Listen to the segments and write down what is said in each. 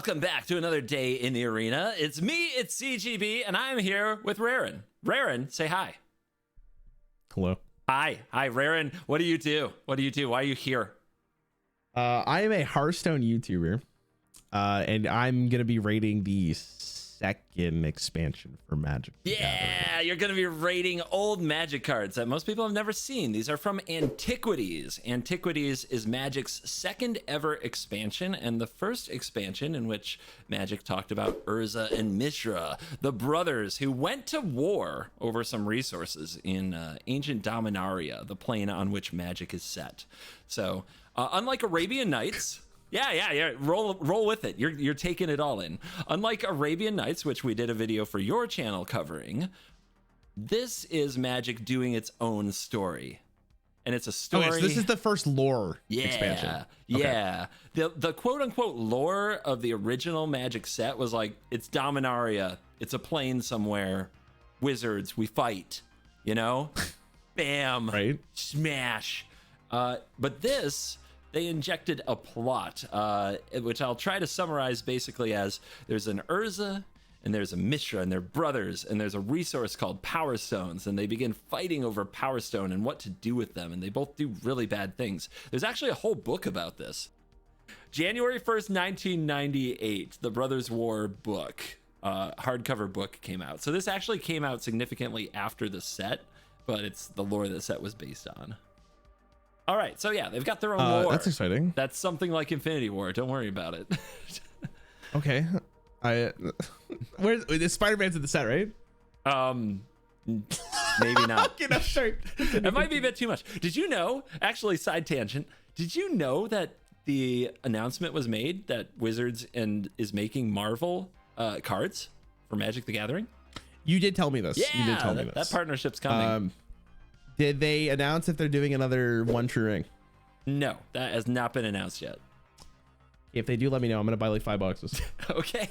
Welcome back to another day in the arena. It's me, it's CGB, and I'm here with Rarran. Rarran, say hi. Hello. Hi, Rarran. What do you do? What do you do? Why are you here? I am a Hearthstone YouTuber, and I'm gonna be rating the second expansion for Magic. Yeah, you're going to be rating old Magic cards that most people have never seen. These are from Antiquities. Antiquities is Magic's second ever expansion, and the first expansion in which Magic talked about Urza and Mishra, the brothers who went to war over some resources in ancient Dominaria, the plane on which Magic is set. So, unlike Arabian Nights... Yeah. Roll with it. You're taking it all in. Unlike Arabian Nights, which we did a video for your channel covering, this is Magic doing its own story. And it's a story. Okay, so this is the first lore expansion. Okay. Yeah. The quote unquote lore of the original Magic set was like, it's Dominaria. It's a plane somewhere. Wizards, we fight. You know? Bam. Right. Smash. But this... they injected a plot, which I'll try to summarize basically as there's an Urza and there's a Mishra and they're brothers, and there's a resource called Power Stones, and they begin fighting over Power Stone and what to do with them, and they both do really bad things. There's actually a whole book about this. January 1st, 1998, the Brothers War book, hardcover book came out. So this actually came out significantly after the set, but it's the lore the set was based on. All right, so yeah, they've got their own lore. That's exciting. That's something like Infinity War. Don't worry about it. Okay, where's Spider-Man's in the set, right? Maybe not. Okay, no, sure. It might be a bit too much. Did you know? Actually, side tangent. Did you know that the announcement was made that Wizards is making Marvel cards for Magic: The Gathering? You did tell me this. Yeah, you did tell me this. That partnership's coming. Did they announce if they're doing another One True Ring? No, that has not been announced yet. If they do, let me know. I'm gonna buy like 5 boxes. Okay.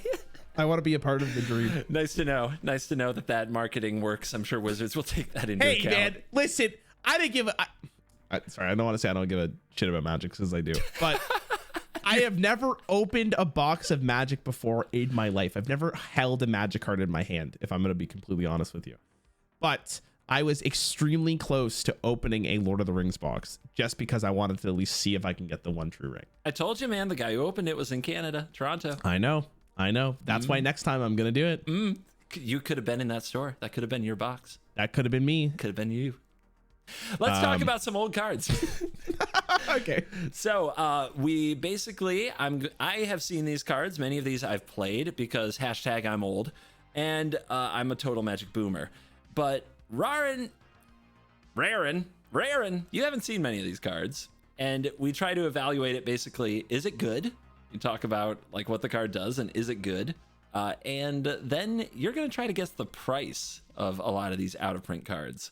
I want to be a part of the dream. Nice to know. Nice to know that marketing works. I'm sure Wizards will take that into account. Hey man, listen, I didn't give a. Sorry, I don't want to say I don't give a shit about Magic, because I do. But I have never opened a box of Magic before in my life. I've never held a Magic card in my hand, if I'm gonna be completely honest with you. But I was extremely close to opening a Lord of the Rings box just because I wanted to at least see if I can get the One True Ring. I told you, man, the guy who opened it was in Canada, Toronto. I know. That's why next time I'm going to do it. You could have been in that store. That could have been your box. That could have been me. Could have been you. Let's talk about some old cards. Okay. So we basically, I have seen these cards. Many of these I've played because hashtag I'm old, and I'm a total Magic boomer. But Rarran, you haven't seen many of these cards, and we try to evaluate it basically. Is it good? You talk about like what the card does and is it good? And then you're going to try to guess the price of a lot of these out of print cards.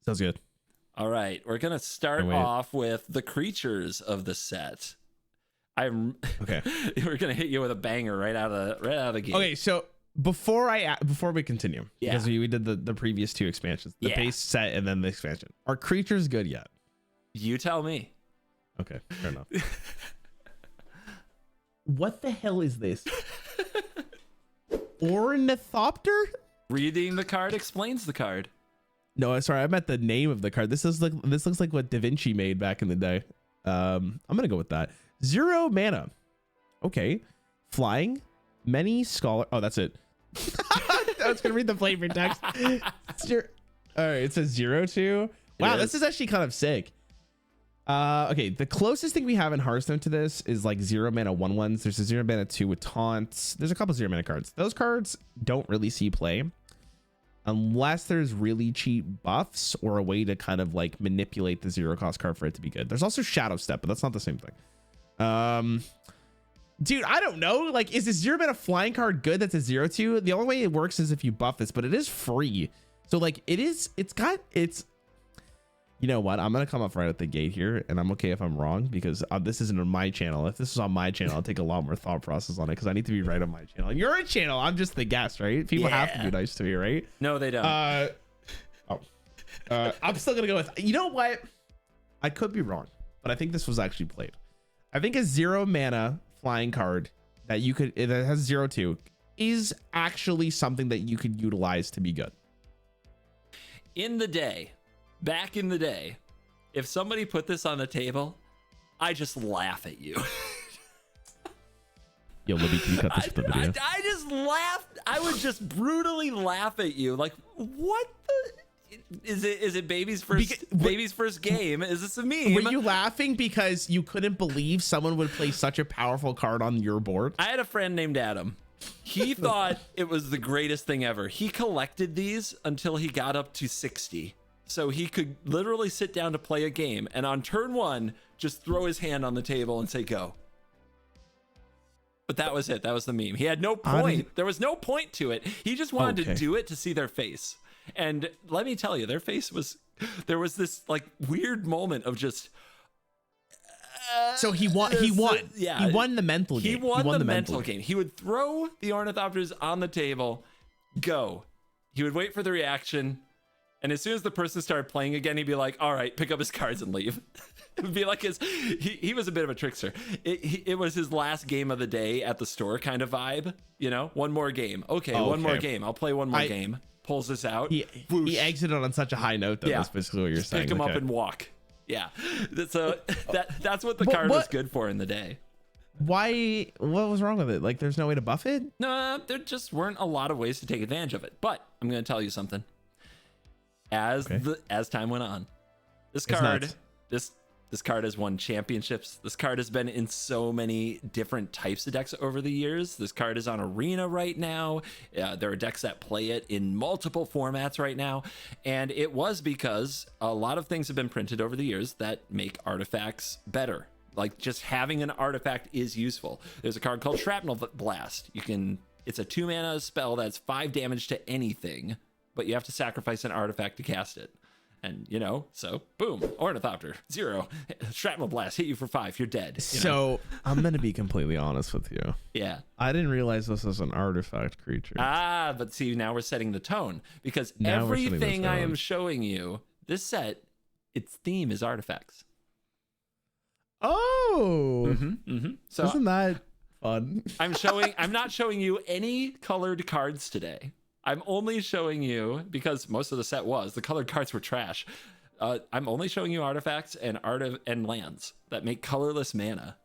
Sounds good. All right. We're going to start off with the creatures of the set. Okay. We're going to hit you with a banger right out of the gate. Okay. So before we continue, because we did the previous two expansions, the base set and then the expansion. Are creatures good yet? You tell me. Okay, fair enough. What the hell is this? Ornithopter? Reading the card explains the card. No, sorry, I meant the name of the card. This looks like what Da Vinci made back in the day. I'm gonna go with that. 0 mana. Okay, flying. Many scholar. Oh, that's it. I was gonna read the flavor text. All right, it says 0/2. Wow, this is actually kind of sick. Okay, the closest thing we have in Hearthstone to this is like 0 mana 1/1s. There's a 0 mana 2 with taunts. There's a couple 0 mana cards. Those cards don't really see play unless there's really cheap buffs or a way to kind of like manipulate the 0 cost card for it to be good. There's also Shadow Step, but that's not the same thing. Dude, I don't know. Like, is this 0 mana flying card good that's a 0/2? The only way it works is if you buff this, but it is free. So like it's you know what? I'm going to come up right at the gate here, and I'm okay if I'm wrong, because this isn't on my channel. If this was on my channel, I'll take a lot more thought process on it, because I need to be right on my channel. You're a channel. I'm just the guest, right? People have to be nice to me, right? No, they don't. I'm still going to go with, you know what? I could be wrong, but I think this was actually played. I think a 0 mana flying card that you could that has 0-2 is actually something that you could utilize to be good. Back in the day, if somebody put this on the table, I just laugh at you. Yo, Libby, can you cut this for the video? I just laughed. I would just brutally laugh at you. Like, what the? Is it baby's first game? Is this a meme? Were you laughing because you couldn't believe someone would play such a powerful card on your board? I had a friend named Adam. He thought it was the greatest thing ever. He collected these until he got up to 60. So he could literally sit down to play a game and on turn 1, just throw his hand on the table and say, go. But that was it. That was the meme. He had no point. There was no point to it. He just wanted to do it to see their face. And let me tell you, there was this like weird moment of just. So he won. Yeah, he won the mental game. He won the mental game. He would throw the ornithopters on the table, go. He would wait for the reaction. And as soon as the person started playing again, he'd be like, all right, pick up his cards and leave. It would be like he was a bit of a trickster. It was his last game of the day at the store kind of vibe, you know, one more game. Okay, one more game. I'll play one more game. Pulls this out. He exited on such a high note that that's basically what you're saying. Pick him up and walk. Yeah. So that's what the card was good for in the day. Why? What was wrong with it? Like, there's no way to buff it? No, there just weren't a lot of ways to take advantage of it. But I'm going to tell you something. As time went on, this card has won championships. This card has been in so many different types of decks over the years. This card is on Arena right now. There are decks that play it in multiple formats right now. And it was because a lot of things have been printed over the years that make artifacts better. Like, just having an artifact is useful. There's a card called Shrapnel Blast. It's a 2-mana spell that's 5 damage to anything, but you have to sacrifice an artifact to cast it. And, you know, so boom, Ornithopter, 0. Shrapnel Blast, hit you for 5, you're dead. So I'm going to be completely honest with you. Yeah. I didn't realize this was an artifact creature. But see, now we're setting the tone, because everything I am showing you, this set, its theme is artifacts. Oh. So isn't that fun? I'm not showing you any colored cards today. I'm only showing you, because most of the set the colored cards were trash. I'm only showing you artifacts and lands that make colorless mana.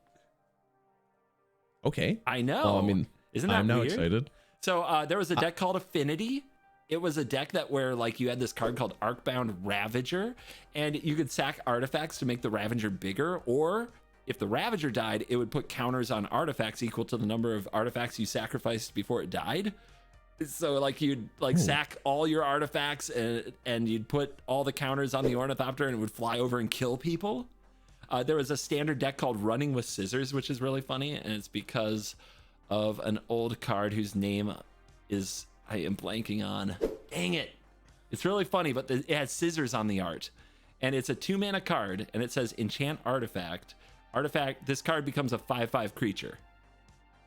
Okay. I know. Well, I mean, isn't that I'm now weird? excited. So there was a deck called Affinity. It was a deck where like you had this card called Arcbound Ravager, and you could sack artifacts to make the Ravager bigger, or if the Ravager died, it would put counters on artifacts equal to the number of artifacts you sacrificed before it died. So like you'd sack all your artifacts and you'd put all the counters on the Ornithopter and it would fly over and kill people. There was a standard deck called Running with Scissors, which is really funny, and it's because of an old card whose name I am blanking on. Dang it. It's really funny, but it has scissors on the art. And it's a 2-mana card, and it says Enchant Artifact. This card becomes a 5/5 creature.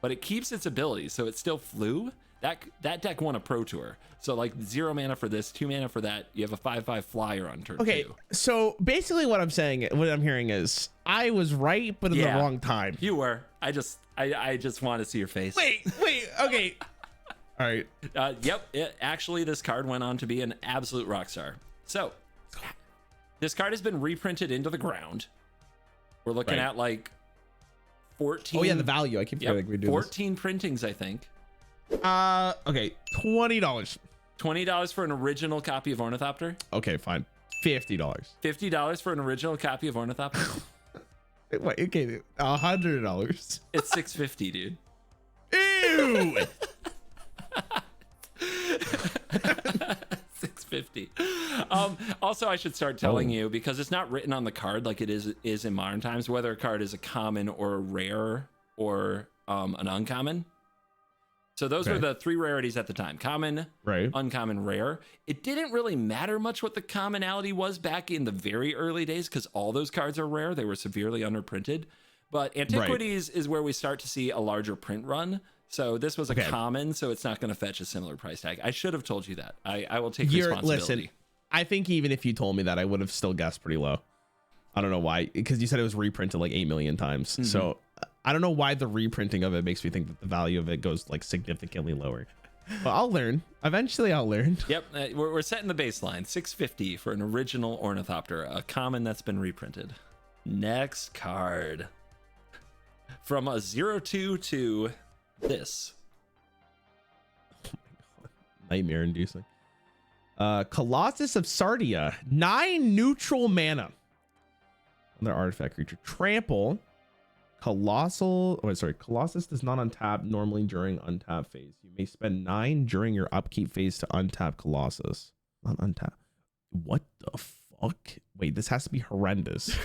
But it keeps its abilities, so it still flew. That deck won a Pro Tour. So like 0 mana for this, 2 mana for that. You have a 5/5 flyer on turn 2. So basically what I'm hearing is I was right, but in the wrong time. You were. I just want to see your face. Wait, okay. All right. Yep. Actually, this card went on to be an absolute rock star. So this card has been reprinted into the ground. We're looking at like 14. Oh yeah, the value. I keep forgetting we do 14 printings, I think. Okay, $20. $20 for an original copy of Ornithopter. Okay, fine. $50. $50 for an original copy of Ornithopter. Wait, okay, $100. It's $650, dude. Ew. $650. Also, I should start telling you, because it's not written on the card like it is in modern times, whether a card is a common or a rare or an uncommon. So those were the 3 rarities at the time: common, uncommon, rare. It didn't really matter much what the commonality was back in the very early days, because all those cards are rare. They were severely underprinted. But Antiquities is where we start to see a larger print run. So this was a common, so it's not going to fetch a similar price tag. I should have told you that. I will take responsibility. Listen, I think even if you told me that, I would have still guessed pretty low. I don't know why, because you said it was reprinted like 8 million times. So I don't know why the reprinting of it makes me think that the value of it goes like significantly lower. But I'll learn. Eventually I'll learn. Yep, we're setting the baseline. 650 for an original Ornithopter, a common that's been reprinted. Next card. From a 0/2 to this. Oh my God. Nightmare inducing. Colossus of Sardia. 9 neutral mana. Another artifact creature. Trample. Colossus does not untap normally during untap phase. You may spend 9 during your upkeep phase to untap Colossus. Not untap. What the fuck? Wait, this has to be horrendous.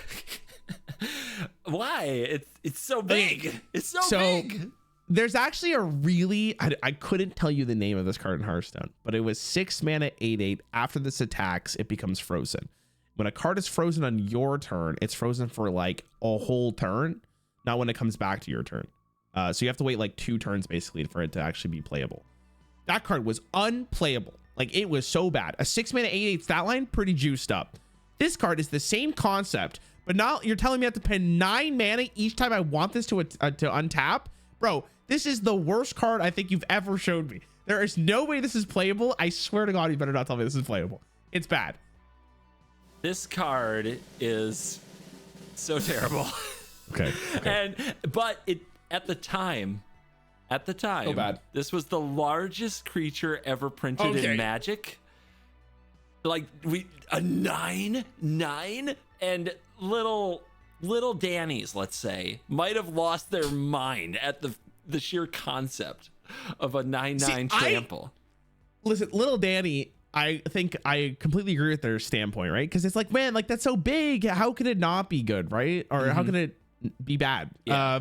Why? It's so big. It's so big. There's actually a really, I couldn't tell you the name of this card in Hearthstone, but it was 6 mana 8/8. After this attacks, it becomes frozen. When a card is frozen on your turn, it's frozen for like a whole turn, not when it comes back to your turn. So you have to wait like 2 turns basically for it to actually be playable. That card was unplayable. Like it was so bad. A 6 mana 8/8 stat line, pretty juiced up. This card is the same concept, but now you're telling me I have to pay 9 mana each time I want this to untap? Bro, this is the worst card I think you've ever showed me. There is no way this is playable. I swear to God, you better not tell me this is playable. It's bad. This card is so terrible. Okay. But at the time, so bad. This was the largest creature ever printed in Magic. Like a 9, and little Dannies, let's say, might have lost their mind at the sheer concept of a 9/9 trample. Listen, little Danny, I think I completely agree with their standpoint, right? Because it's like, man, like that's so big. How could it not be good, right? Or how can it be bad? Yeah.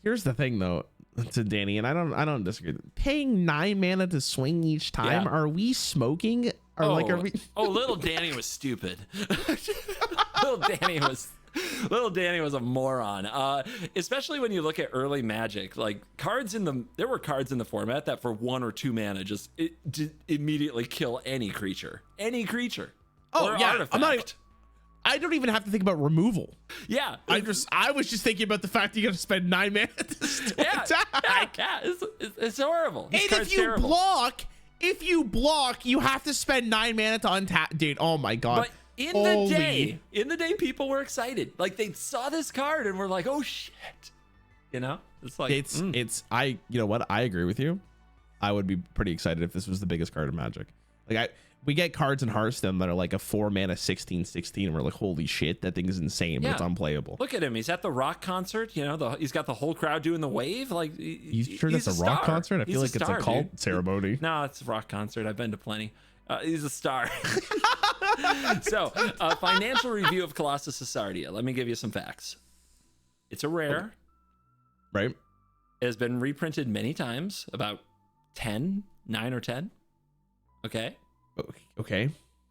Here's the thing, though, to Danny, and I don't disagree. Paying 9 mana to swing each time. Yeah. Are we smoking? Or are we? Little Danny was stupid. Little Danny was a moron. Especially when you look at early Magic, like there were cards in the format that for 1 or 2 mana just immediately kill any creature. Or Yeah. artifact. I don't even have to think about removal. Yeah. I was just thinking about the fact that you got to spend 9 mana to attack. Yeah. It's horrible. And if you block, you have to spend 9 mana to untap. Dude, oh my God. But in the day, people were excited. Like they saw this card and were like, "Oh shit!" You know, it's like you know what? I agree with you. I would be pretty excited if this was the biggest card in Magic. Like we get cards in Hearthstone that are like a 4 mana 16/16. And we're like, holy shit, that thing is insane, but it's unplayable. Look at him. He's at the rock concert. You know, he's got the whole crowd doing the wave. Like, You sure that's a rock concert? I feel like it's a cult ceremony. No, it's a rock concert. I've been to plenty. He's a star. So, financial review of Colossus of Sardia. Let me give you some facts. It's a rare. Okay. Right. It has been reprinted many times, about 9 or 10. Okay.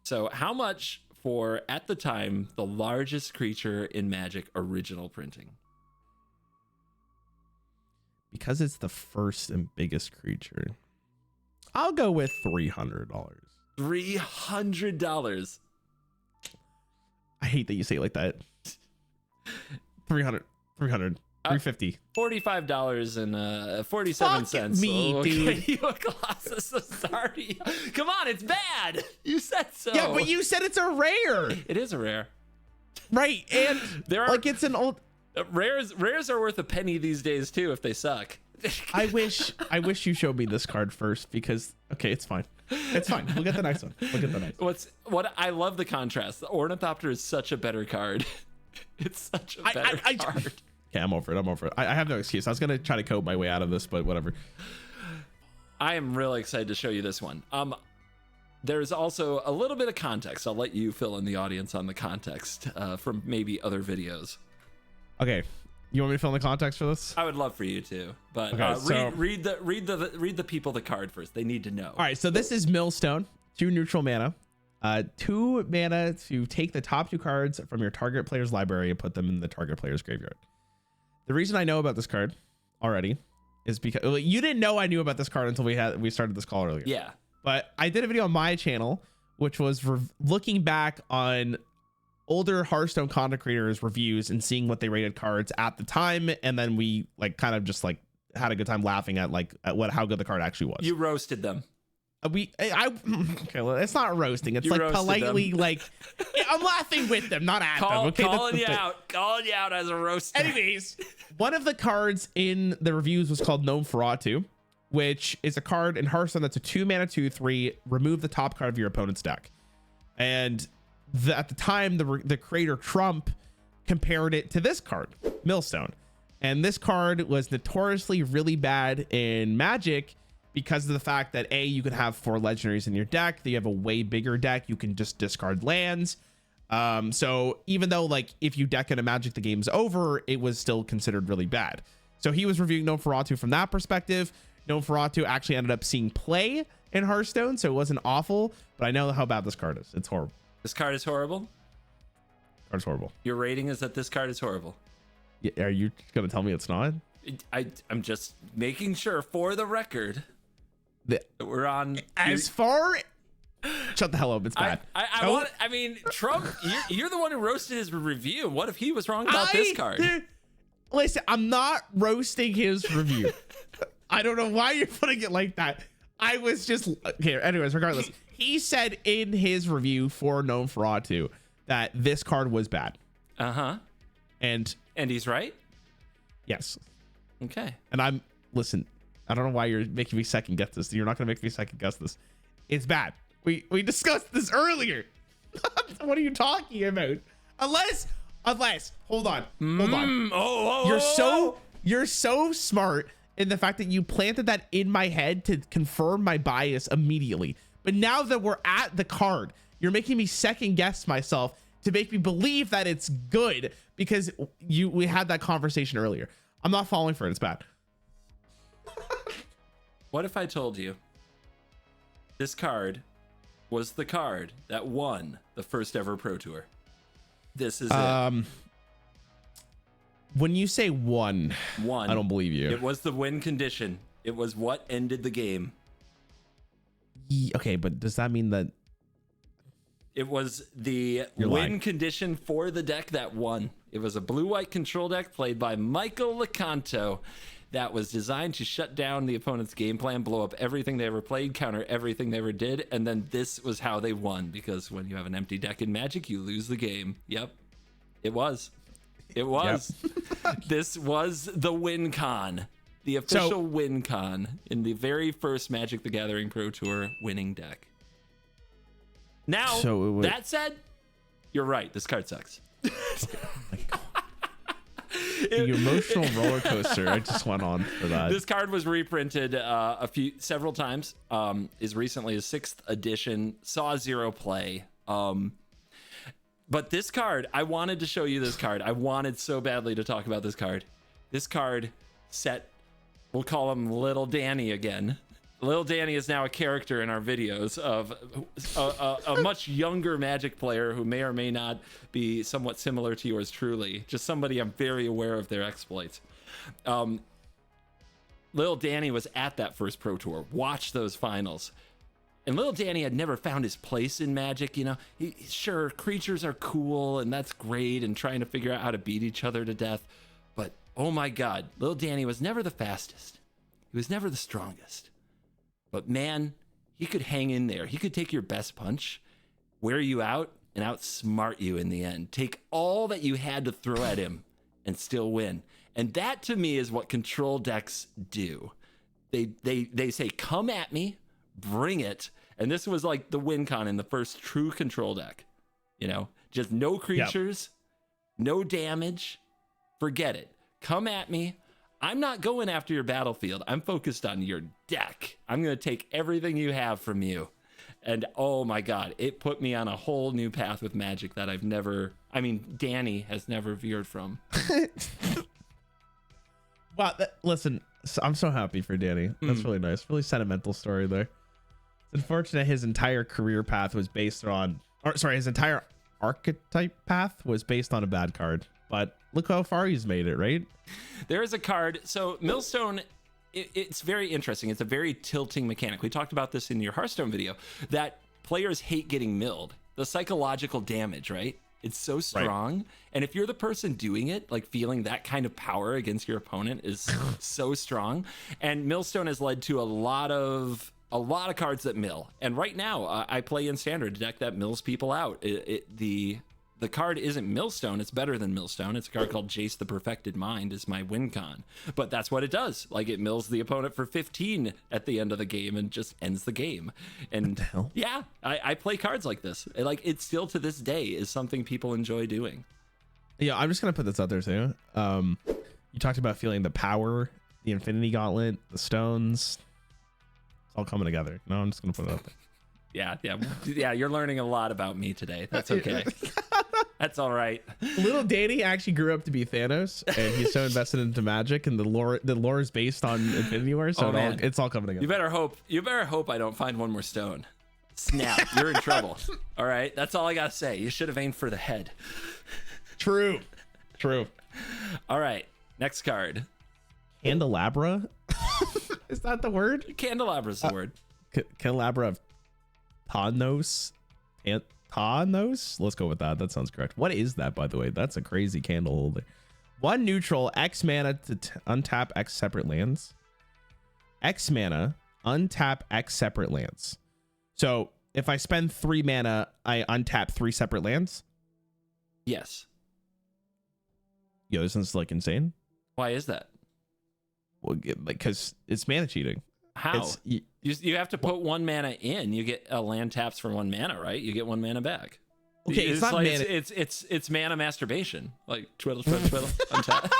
So how much for, at the time, the largest creature in Magic original printing? Because it's the first and biggest creature, I'll go with $300. $300. I hate that you say it like that. 300, 350. $45.47. Me, dude. You a Colossus of Sardia. Come on, it's bad. You said so. Yeah, but you said it's a rare. It is a rare. Right, and it's an old. Rares are worth a penny these days too if they suck. I wish you showed me this card first because it's fine. It's fine. We'll get the next one. What I love the contrast. The Ornithopter is such a better card. It's such a better card. Okay, I'm over it. I have no excuse. I was gonna try to cope my way out of this, but whatever. I am really excited to show you this one. There's also a little bit of context. I'll let you fill in the audience on the context from maybe other videos. Okay. You want me to fill in the context for this? I would love for you to, but read the people the card first. They need to know. All right, so this is Millstone, 2 neutral mana, 2 mana to take the top 2 cards from your target player's library and put them in the target player's graveyard. The reason I know about this card already is because you didn't know I knew about this card until we started this call earlier. Yeah, but I did a video on my channel which was looking back on older Hearthstone content creators reviews and seeing what they rated cards at the time, and then we like kind of just like had a good time laughing at like at how good the card actually was. You roasted them. Okay, well, it's not roasting. It's You like politely them. like I'm laughing with them, not at them. Okay, calling you out as a roaster. Anyways, one of the cards in the reviews was called Gnome Fatu, which is a card in Hearthstone that's a 2-mana 2/3. Remove the top card of your opponent's deck, and at the time, the creator Trump compared it to this card, Millstone, and this card was notoriously really bad in Magic because of the fact that you can have 4 legendaries in your deck. You have a way bigger deck. You can just discard lands. So even though like if you deck in a Magic, the game's over, it was still considered really bad. So he was reviewing Gnome Fatu from that perspective. Gnome Fatu actually ended up seeing play in Hearthstone, so it wasn't awful. But I know how bad this card is. It's horrible. This card is horrible. Card's horrible. Your rating is that this card is horrible. Yeah, are you gonna tell me it's not? I'm just making sure for the record. We're on shut the hell up, it's bad. I mean Trump, you're the one who roasted his review. What if he was wrong about this card? Listen, I'm not roasting his review. I don't know why you're putting it like that. I was just okay. Anyways, regardless, he said in his review for Gnome Fatu that this card was bad. And he's right. Yes. Okay. And listen, I don't know why you're making me second guess this. You're not going to make me second guess this. It's bad. We discussed this earlier. What are you talking about? Unless hold on. You're so smart in the fact that you planted that in my head to confirm my bias immediately. But now that we're at the card, you're making me second guess myself to make me believe that it's good because we had that conversation earlier. I'm not falling for it. It's bad. What if I told you this card was the card that won the first ever Pro Tour? This is it. When you say won, I don't believe you. It was the win condition. It was what ended the game. Okay, but does that mean that it was the win condition for the deck that won? It was a blue-white control deck played by Michael Lecanto that was designed to shut down the opponent's game plan, blow up everything they ever played, counter everything they ever did, and then this was how they won, because when you have an empty deck in Magic, you lose the game. Yep. It was. Yep. This was the win con. The official win con in the very first Magic the Gathering Pro Tour winning deck. Now, that said, you're right. This card sucks. The emotional roller coaster I just went on for that. This card was reprinted several times. As recently as 6th edition, saw 0 play. But this card, I wanted to show you this card. I wanted so badly to talk about this card. This card set, we'll call him Little Danny again. Little Danny is now a character in our videos of a much younger Magic player who may or may not be somewhat similar to yours truly. Just somebody I'm very aware of their exploits. Little Danny was at that first Pro Tour, watched those finals. And Little Danny had never found his place in Magic. You know, sure, creatures are cool and that's great and trying to figure out how to beat each other to death. But oh my God, Little Danny was never the fastest. He was never the strongest. But man, he could hang in there. He could take your best punch, wear you out, and outsmart you in the end. Take all that you had to throw at him and still win. And that to me is what control decks do. They say, come at me, bring it. And this was like the win con in the first true control deck. You know, just no creatures, no damage. Forget it. Come at me. I'm not going after your battlefield. I'm focused on your deck. I'm going to take everything you have from you. And oh my God, it put me on a whole new path with Magic that Danny has never veered from. Wow, listen, I'm so happy for Danny. That's really nice. Really sentimental story there. It's unfortunate his entire career path was based on, his entire archetype path was based on a bad card. But look how far he's made it, right? There is a card. So Millstone, it's very interesting. It's a very tilting mechanic. We talked about this in your Hearthstone video, that players hate getting milled. The psychological damage, right? It's so strong. Right. And if you're the person doing it, like feeling that kind of power against your opponent is so strong. And Millstone has led to a lot of cards that mill. And right now, I play in standard, a deck that mills people out. The card isn't Millstone, it's better than Millstone. It's a card called Jace the Perfected Mind is my win con. But that's what it does. Like, it mills the opponent for 15 at the end of the game and just ends the game. And yeah, I play cards like this. Like, it still to this day is something people enjoy doing. Yeah, I'm just gonna put this out there too. You talked about feeling the power, the Infinity Gauntlet, the stones. It's all coming together. No, I'm just gonna put it out there. Yeah, you're learning a lot about me today. That's okay. That's all right. Little Danny actually grew up to be Thanos, and he's so invested into magic, and the lore is based on Infinity War, so it's all coming together. You better hope I don't find one more stone. Snap, you're in trouble. All right, that's all I gotta say. You should have aimed for the head. True. All right, next card. Candelabra. Is that the word? Candelabra's the word. Candelabra of Tanos. Tanos? Let's go with that. That sounds correct. What is that, by the way? That's a crazy candle holder. 1 neutral, X mana to untap X separate lands. X mana, untap X separate lands. So if I spend 3 mana, I untap 3 separate lands? Yes. Yo, this is like insane. Why is that? Well, because it's mana cheating. How? You have to put 1 mana in. You get a land taps for 1 mana, right? You get 1 mana back. Okay, it's not like, mana. It's mana masturbation. Like twiddle, untap.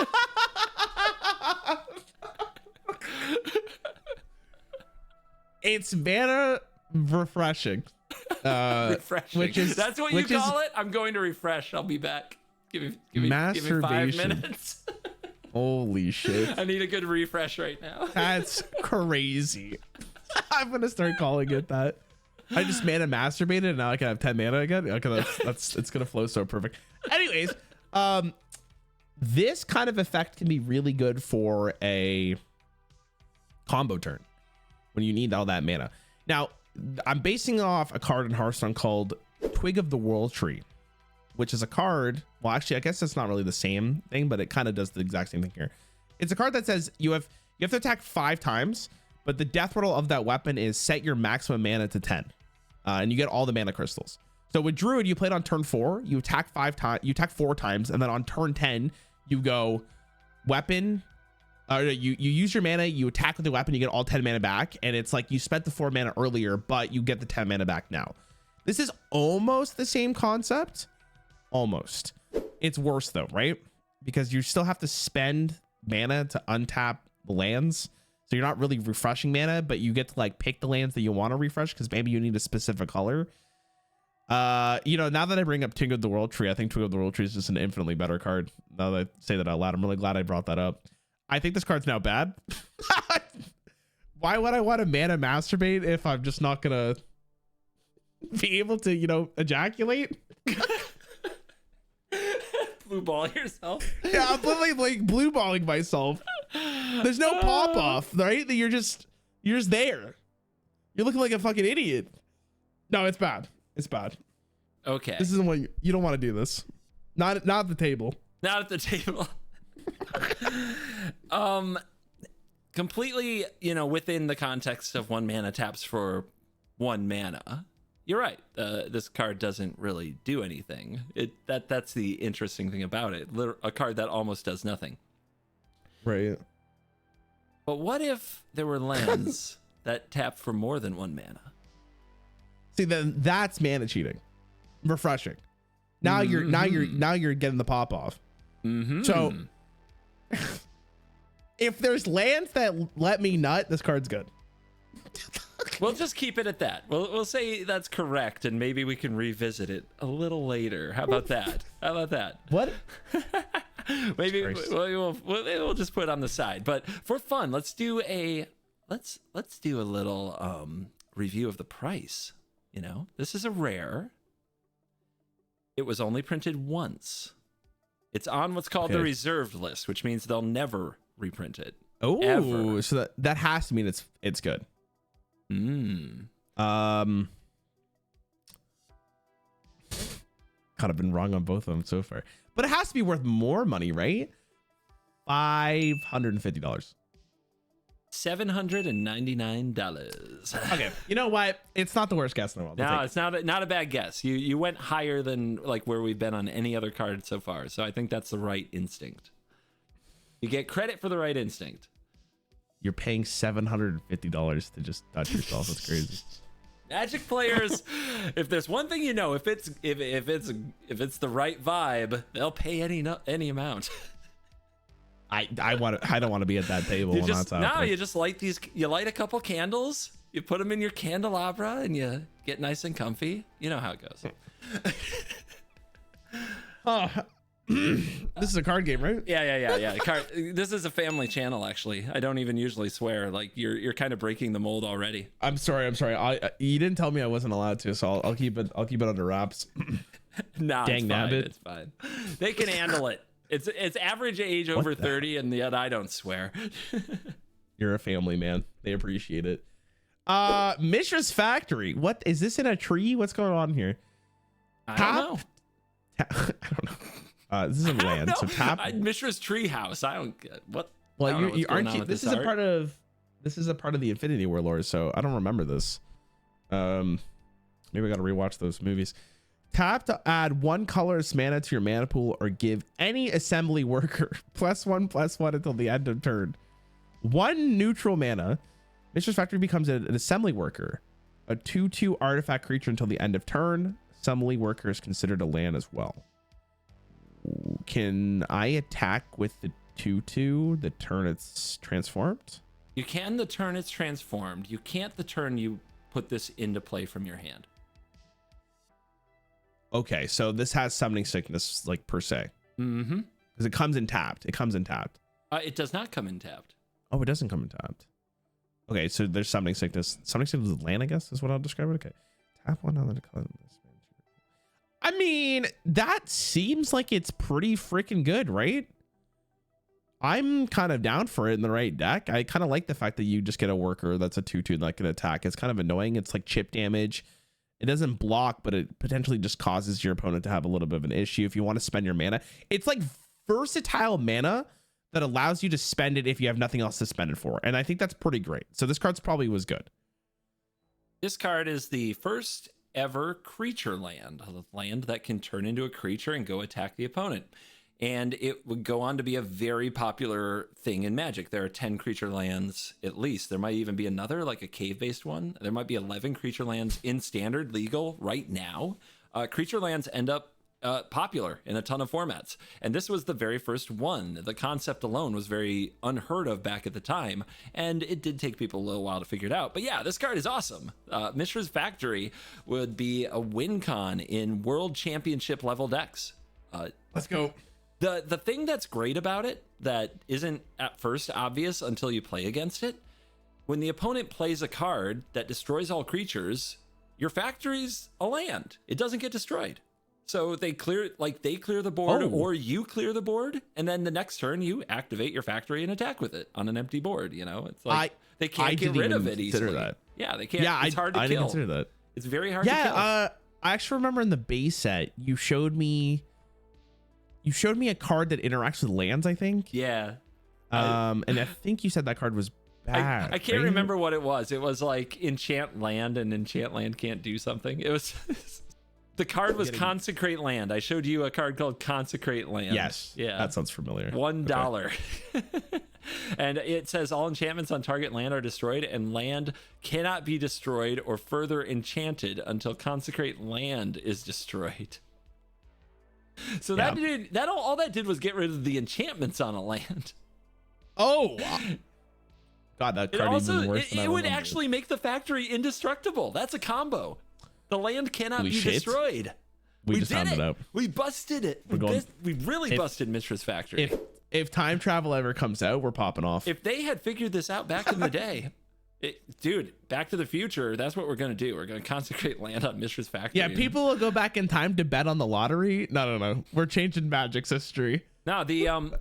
It's mana refreshing. Refreshing. That's what you call it? I'm going to refresh. I'll be back. Give me 5 minutes. Holy shit. I need a good refresh right now. That's crazy. I'm gonna start calling it that. I just mana masturbated and now I can have 10 mana again. Okay, that's it's gonna flow so perfect. Anyways, this kind of effect can be really good for a combo turn when you need all that mana. Now, I'm basing off a card in Hearthstone called Twig of the World Tree, which is a card. Well, actually, I guess it's not really the same thing, but it kind of does the exact same thing here. It's a card that says you have to attack 5 times, but the death rattle of that weapon is set your maximum mana to 10, and you get all the mana crystals. So with Druid, you played on turn 4, you attack 5 times, you attack 4 times, and then on turn 10, you go weapon. You use your mana, you attack with the weapon, you get all 10 mana back, and it's like you spent the 4 mana earlier, but you get the 10 mana back now. This is almost the same concept. Almost. It's worse though, right? Because you still have to spend mana to untap the lands. So you're not really refreshing mana, but you get to like pick the lands that you want to refresh because maybe you need a specific color. Now that I bring up Twig of the World Tree, I think Twig of the World Tree is just an infinitely better card. Now that I say that out loud, I'm really glad I brought that up. I think this card's now bad. Why would I want to mana masturbate if I'm just not gonna be able to, ejaculate? Blue ball yourself. Yeah, I'm literally like blue balling myself. There's no pop off, right? That you're just there. You're looking like a fucking idiot. No, it's bad. It's bad. Okay. This isn't what you don't want to do this. Not at the table. Not at the table. Completely, within the context of 1 mana taps for 1 mana. You're right. This card doesn't really do anything. That's the interesting thing about it. A card that almost does nothing. Right. But what if there were lands that tap for more than 1 mana? See, then that's mana cheating. Refreshing. Now you're getting the pop off. Mm-hmm. So if there's lands that let me nut, this card's good. We'll just keep it at that. We'll say that's correct, and maybe we can revisit it a little later. How about that? What? Maybe we'll just put it on the side. But for fun, let's do a little review of the price. This is a rare. It was only printed once. It's on what's called the reserved list, which means they'll never reprint it. Oh, so that has to mean it's good. God, kind of been wrong on both of them so far. But it has to be worth more money, right? $550. $799. Okay, you know what? It's not the worst guess in the world. No, it's not a bad guess. You went higher than like where we've been on any other card so far. So I think that's the right instinct. You get credit for the right instinct. You're paying $750 to just touch yourself. That's crazy. Magic players, if there's one thing you know, if it's the right vibe, they'll pay any amount. I don't want to be at that table. You just light you light a couple candles, you put them in your candelabra, and you get nice and comfy. You know how it goes. Oh, this is a card game, right? Yeah. This is a family channel, actually. I don't even usually swear. Like you're kind of breaking the mold already. I'm sorry. You didn't tell me I wasn't allowed to, so I'll keep it under wraps. Nah, dang nabbit. It's fine. They can handle it. It's average age over 30, and yet I don't swear. You're a family man. They appreciate it. Mishra's Factory. What is this in a tree? What's going on here? I don't know. I don't know. This is a land. So tap Mishra's Treehouse. I don't get what. Well, you aren't you? This is a part of the Infinity Warlord. So I don't remember this. Maybe I got to rewatch those movies. Tap to add 1 colorless mana to your mana pool, or give any assembly worker +1/+1 until the end of turn. 1 neutral mana. Mishra's Factory becomes an assembly worker, a 2/2 artifact creature until the end of turn. Assembly worker is considered a land as well. Can I attack with the 2/2 the turn it's transformed? You can the turn it's transformed. You can't the turn you put this into play from your hand. Okay, so this has summoning sickness, like, per se. Mm-hmm. Because it comes in tapped. It It does not come in tapped. Oh, it doesn't come in tapped. Okay, so there's summoning sickness. Summoning sickness is land, I guess, is what I'll describe it. Okay. Tap 1 on the color. I mean, that seems like it's pretty freaking good, right? I'm kind of down for it in the right deck. I kind of like the fact that you just get a worker that's a 2/2 that can attack. It's kind of annoying. It's like chip damage. It doesn't block, but it potentially just causes your opponent to have a little bit of an issue if you want to spend your mana. It's like versatile mana that allows you to spend it if you have nothing else to spend it for. And I think that's pretty great. So this card's probably was good. This card is the first ever creature land, a land that can turn into a creature and go attack the opponent. And it would go on to be a very popular thing in Magic. There are 10 creature lands at least. There might even be another, like a cave-based one. There might be 11 creature lands in standard legal right now. Creature lands end up popular in a ton of formats. And this was the very first one. The concept alone was very unheard of back at the time. And it did take people a little while to figure it out. But yeah, this card is awesome. Mishra's Factory would be a win con in World Championship level decks. Let's go. The thing that's great about it that isn't at first obvious until you play against it, when the opponent plays a card that destroys all creatures, your factory's a land. It doesn't get destroyed. So they clear the board, or you clear the board, and then the next turn you activate your factory and attack with it on an empty board. You know, it's like they can't get rid of it easily. That. Yeah, they can't. Yeah, it's hard to kill. I didn't consider that. It's very hard to kill. I actually remember in the base set you showed me a card that interacts with lands, I think. Yeah. And I think you said that card was bad. I can't remember what it was. It was like enchant land, and enchant land can't do something. It was the card was Consecrate Land. I showed you a card called Consecrate Land. Yes. Yeah. That sounds familiar. $1. Okay. And it says all enchantments on target land are destroyed, and land cannot be destroyed or further enchanted until Consecrate Land is destroyed. So all that did was get rid of the enchantments on a land. Oh, God, that card even worse than I it would actually make the factory indestructible. That's a combo. The land cannot be destroyed. We just found it out. We busted it. We really busted Mishra's Factory. If time travel ever comes out, we're popping off. If they had figured this out back in the day, dude, Back to the Future, that's what we're going to do. We're going to consecrate land on Mishra's Factory. Yeah, people will go back in time to bet on the lottery. No. We're changing Magic's history. No,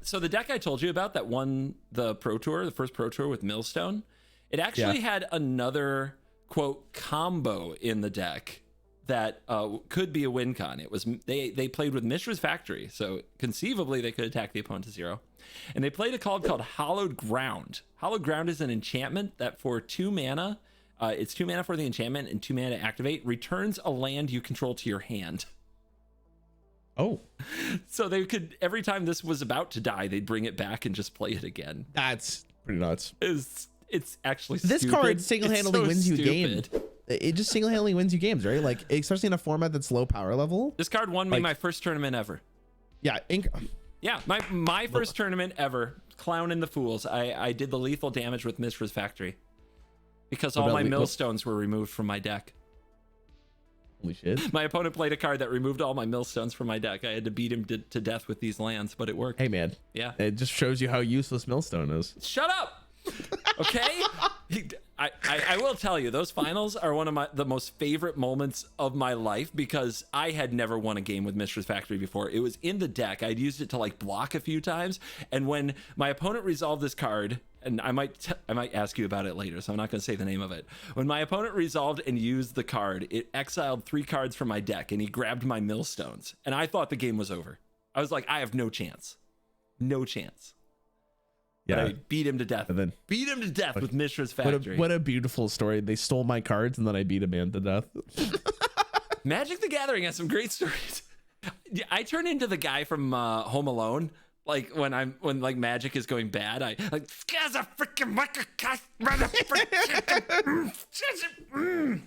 so the deck I told you about that won the Pro Tour, the first Pro Tour with Millstone, it actually had another, quote, combo in the deck that could be a win con. It was they played with Mishra's Factory, so conceivably they could attack the opponent to 0. And they played a card called Hallowed Ground. Hallowed Ground is an enchantment that for 2 mana, it's 2 mana for the enchantment and 2 mana to activate, returns a land you control to your hand. Oh, so they could, every time this was about to die, they'd bring it back and just play it again. that's pretty nuts. It's actually This stupid. card single-handedly It's so wins you a stupid. game. It just single-handedly wins you games, right? Like, especially in a format that's low power level. This card won me my first tournament ever. Yeah, Yeah, my first tournament ever. Clowning the fools. I did the lethal damage with Mishra's Factory because all my millstones were removed from my deck. Holy shit. My opponent played a card that removed all my millstones from my deck. I had to beat him to death with these lands, but it worked. Hey, man. Yeah. It just shows you how useless Millstone is. Shut up. Okay. I will tell you, those finals are one of the most favorite moments of my life because I had never won a game with Mishra's Factory before. It was in the deck. I'd used it to like block a few times, and when my opponent resolved this card, and I might ask you about it later, so I'm not going to say the name of it. When my opponent resolved and used the card, it exiled 3 cards from my deck, and he grabbed my millstones, and I thought the game was over. I was like, I have no chance. No chance. Yeah. But I beat him to death. And then beat him to death with Mishra's Factory. What a beautiful story. They stole my cards and then I beat a man to death. Magic the Gathering has some great stories. I turn into the guy from Home Alone. Like when like Magic is going bad, I like scares a freaking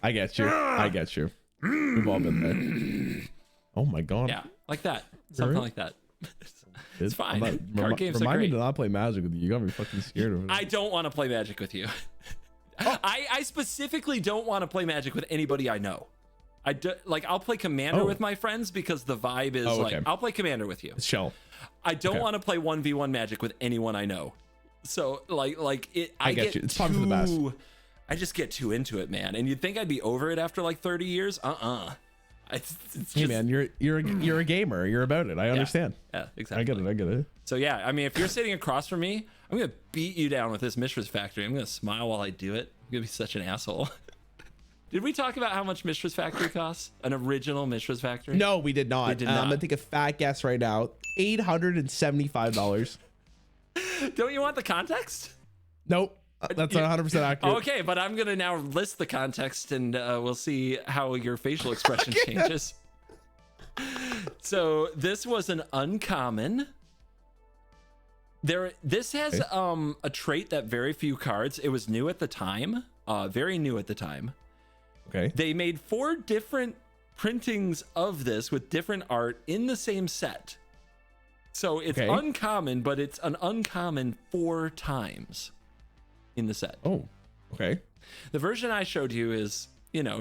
I get you. I get you. We've all been there. Oh my god. Yeah, like that. Something like that. It's fine. Card games are remind great. me to not play Magic with you. You got me fucking scared of it. I don't want to play Magic with you. I specifically don't want to play Magic with anybody I know. I'll play Commander with my friends because the vibe is like I'll play Commander with you. Shell. I don't want to play 1v1 Magic with anyone I know. So I get you. It's probably the best. I just get too into it, man. And you'd think I'd be over it after like 30 years. It's just, hey man, you're a gamer. You're about it. I understand. Yeah, exactly. I get it. So yeah, I mean, if you're sitting across from me, I'm gonna beat you down with this Mishra's Factory. I'm gonna smile while I do it. I'm gonna be such an asshole. Did we talk about how much Mishra's Factory costs? An original Mishra's Factory? No, we did not. We did not. I'm gonna take a fat guess right now. $875. Don't you want the context? Nope. That's 100% accurate. Okay, but I'm gonna now list the context, and we'll see how your facial expression changes. So this was an uncommon. This has a trait that very few cards. It was new at the time, very new at the time. Okay. They made 4 different printings of this with different art in the same set. So it's uncommon, but it's an uncommon 4 times in the set. Oh, okay. The version I showed you is,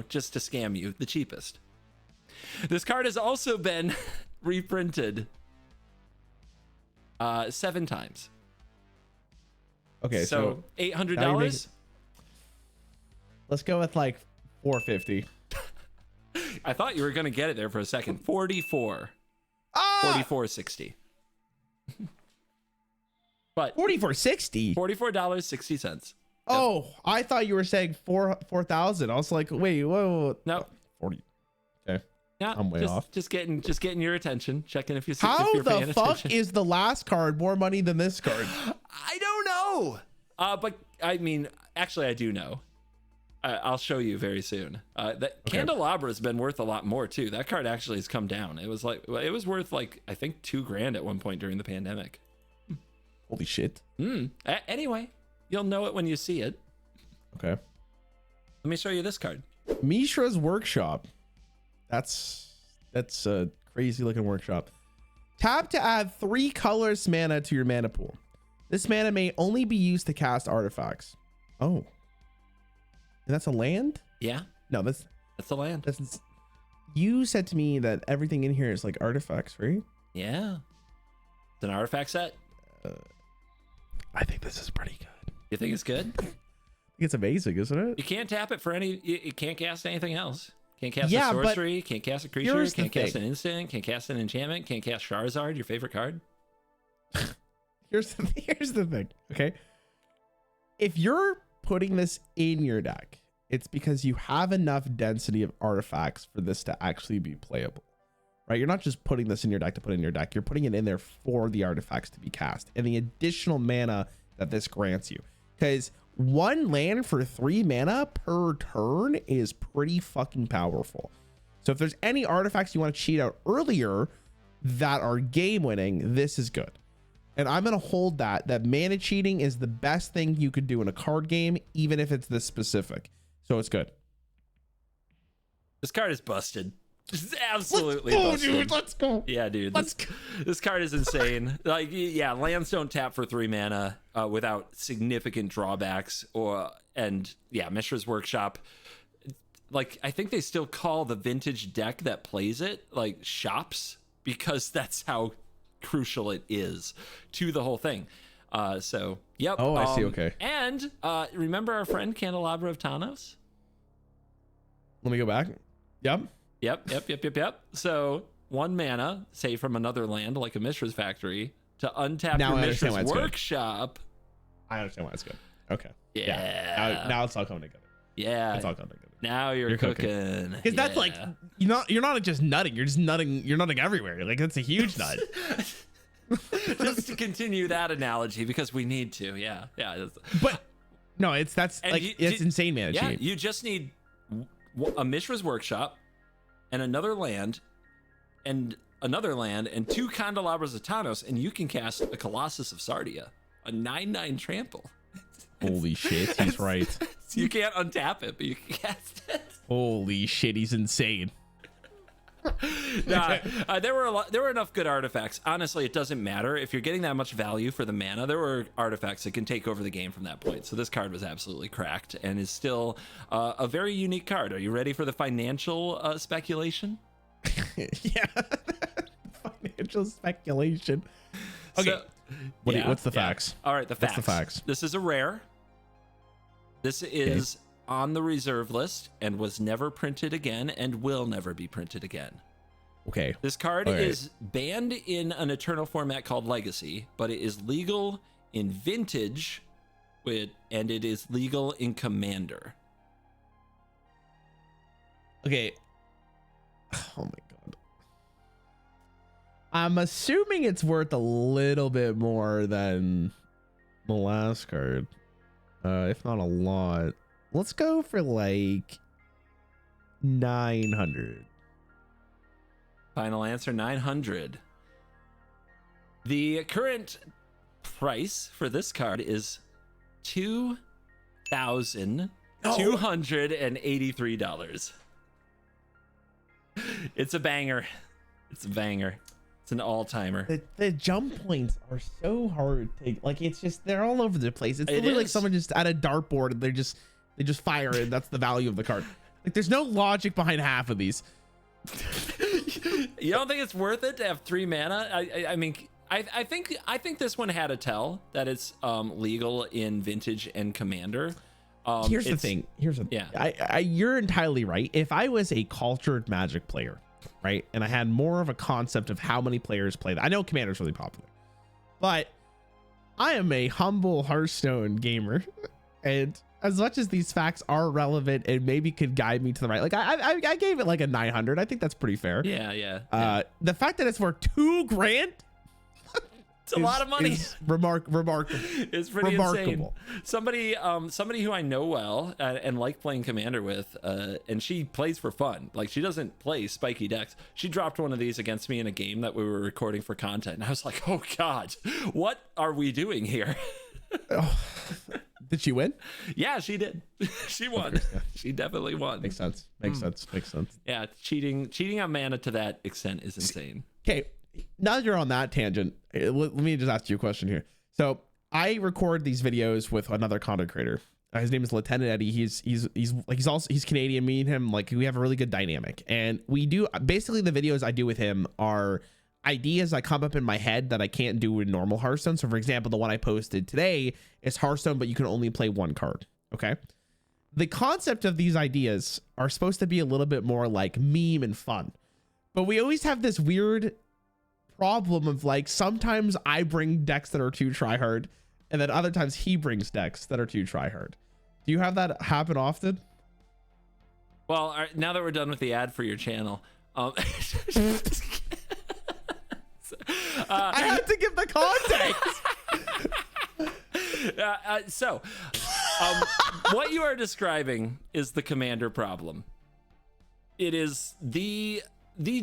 just to scam you, the cheapest. This card has also been reprinted 7 times. Okay, so $800. Let's go with like $450. I thought you were gonna get it there for a second. 44. 44.60. But $44.60. $44.60. Oh, I thought you were saying 4,000. I was like, wait, whoa. No. 40. Okay. Yeah, I'm way off. Just getting your attention, checking if you're How if you're paying the fuck attention. is the last card more money than this card? I don't know. But I mean, actually, I do know. I'll show you very soon. That Candelabra has been worth a lot more too. That card actually has come down. It was worth like I think $2,000 at one point during the pandemic. Holy shit. Anyway, you'll know it when you see it. Okay. Let me show you this card. Mishra's Workshop. That's a crazy looking workshop. Tap to add 3 colorless mana to your mana pool. This mana may only be used to cast artifacts. Oh. And that's a land? Yeah. No, that's the land. You said to me that everything in here is like artifacts, right? Yeah. It's an artifact set. I think this is pretty good. You think it's good? I think it's amazing, isn't it? You can't tap it for any. You can't cast anything else. Can't cast a sorcery. Can't cast a creature. Can't cast an instant. Can't cast an enchantment. Can't cast Charizard, your favorite card. Here's the thing. Okay. If you're putting this in your deck It's because you have enough density of artifacts for this to actually be playable, right? You're not just putting this in your deck to put in your deck. You're putting it in there for the artifacts to be cast and the additional mana that this grants you. Because 1 land for 3 mana per turn is pretty fucking powerful. So if there's any artifacts you want to cheat out earlier that are game winning, this is good. And I'm going to hold that mana cheating is the best thing you could do in a card game, even if it's this specific. So it's good. This card is busted. It's absolutely busted. Dude, let's go. Yeah, dude. Let's go. This card is insane. Like, yeah, lands don't tap for 3 mana without significant drawbacks. Mishra's Workshop. Like, I think they still call the vintage deck that plays it like shops, because that's how crucial it is to the whole thing. Yep. Oh, I see. Okay. And remember our friend Candelabra of Thanos? Let me go back. Yep. Yep. So 1 mana, say from another land like a Mishra's Factory, to untap your Mishra's Workshop. I understand why it's good. Okay. Yeah. Now it's all coming together. Yeah. It's all coming together. Now you're cooking. Because that's like you're not just nutting. You're just nutting. You're nutting everywhere. Like that's a huge nut. Just to continue that analogy, because we need to. Yeah. But no, it's insane, man. Yeah. You just need a Mishra's Workshop and another land and 2 Candelabras of Thanos, and you can cast a Colossus of Sardia, a 9/9 trample. Holy shit, he's right. You can't untap it, but you can cast it. Holy shit, he's insane. There were enough good artifacts. Honestly, it doesn't matter if you're getting that much value for the mana. There were artifacts that can take over the game from that point. So this card was absolutely cracked and is still a very unique card. Are you ready for the financial speculation? Yeah, financial speculation. Okay, So, what's the facts? All right, the facts. What's the facts? This is a rare. This is on the reserve list and was never printed again and will never be printed again. Okay. This card is banned in an Eternal format called Legacy, but it is legal in Vintage, and it is legal in Commander. Okay. Oh my god. I'm assuming it's worth a little bit more than the last card, if not a lot. Let's go for like 900. Final answer, 900. The current price for this card is $2,283. It's a banger. It's a banger. It's an all-timer. The jump points are so hard to like. It's just they're all over the place. It's literally like someone just at a dartboard and they just fire it. That's the value of the card. Like there's no logic behind half of these. You don't think it's worth it to have 3 mana? I mean, I think this one had a tell that it's legal in Vintage and Commander. Here's the thing. Yeah. You're entirely right. If I was a cultured Magic player, right, and I had more of a concept of how many players play that, I know Commander's really popular, but I am a humble Hearthstone gamer, and as much as these facts are relevant and maybe could guide me to the right, like I gave it like a 900. I think that's pretty fair. Yeah. The fact that it's worth $2,000. It's a lot of money. Remarkable. It's pretty insane. Somebody who I know well and like playing Commander with, and she plays for fun. Like she doesn't play spiky decks. She dropped one of these against me in a game that we were recording for content, and I was like, "Oh God, what are we doing here?" Did she win? Yeah, she did. She won. She definitely won. Makes sense. Makes sense. Yeah, cheating on mana to that extent is insane. Okay. Now that you're on that tangent, let me just ask you a question here. So I record these videos with another content creator. His name is Lieutenant Eddie. He's Canadian. Me and him, like, we have a really good dynamic, and we do basically the videos I do with him are ideas that come up in my head that I can't do in normal Hearthstone. So for example, the one I posted today is Hearthstone, but you can only play 1 card. Okay. The concept of these ideas are supposed to be a little bit more like meme and fun, but we always have this weird problem of like sometimes I bring decks that are too tryhard, and then other times he brings decks that are too tryhard. Do you have that happen often? Well, all right, now that we're done with the ad for your channel, I had to give the context. What you are describing is the commander problem. It is the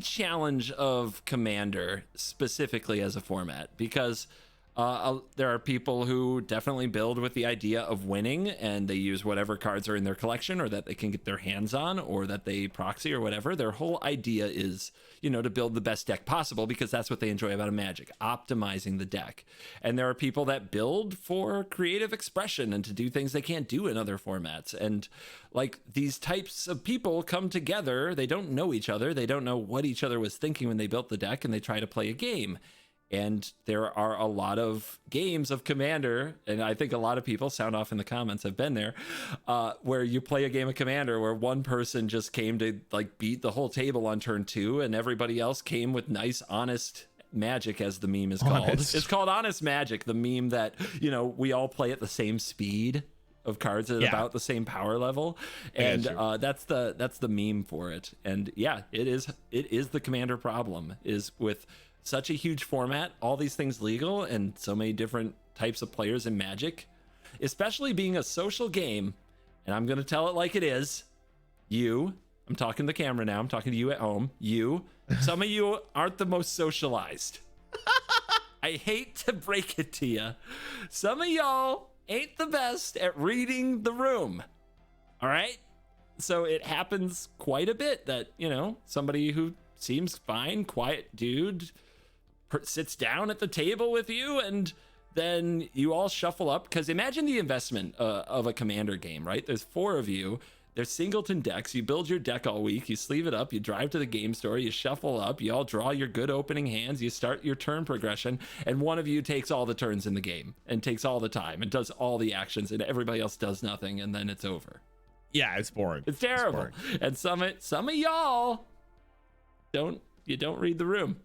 challenge of commander specifically as a format, because there are people who definitely build with the idea of winning, and they use whatever cards are in their collection or that they can get their hands on or that they proxy or whatever. Their whole idea is, to build the best deck possible, because that's what they enjoy about a Magic, optimizing the deck. And there are people that build for creative expression and to do things they can't do in other formats. And like, these types of people come together, they don't know each other, they don't know what each other was thinking when they built the deck, and they try to play a game. And there are a lot of games of Commander, and I think a lot of people, sound off in the comments, have been there, where you play a game of Commander where one person just came to like beat the whole table on turn 2, and everybody else came with nice, honest magic, as the meme is called. It's called Honest Magic, the meme that, we all play at the same speed of cards at about the same power level, and that's the meme for it. And yeah, it is the Commander problem, is with such a huge format, all these things legal, and so many different types of players in Magic, especially being a social game. And I'm going to tell it like it is. I'm talking to the camera now, I'm talking to you at home. Some of you aren't the most socialized. I hate to break it to you. Some of y'all ain't the best at reading the room. All right? So it happens quite a bit that, somebody who seems fine, quiet dude sits down at the table with you, and then you all shuffle up, because imagine the investment of a Commander game, right? There's 4 of you, there's singleton decks, you build your deck all week, you sleeve it up, you drive to the game store, you shuffle up, you all draw your good opening hands, you start your turn progression, and one of you takes all the turns in the game and takes all the time and does all the actions, and everybody else does nothing, and then it's over. Yeah, it's boring. It's terrible. And some of y'all don't read the room.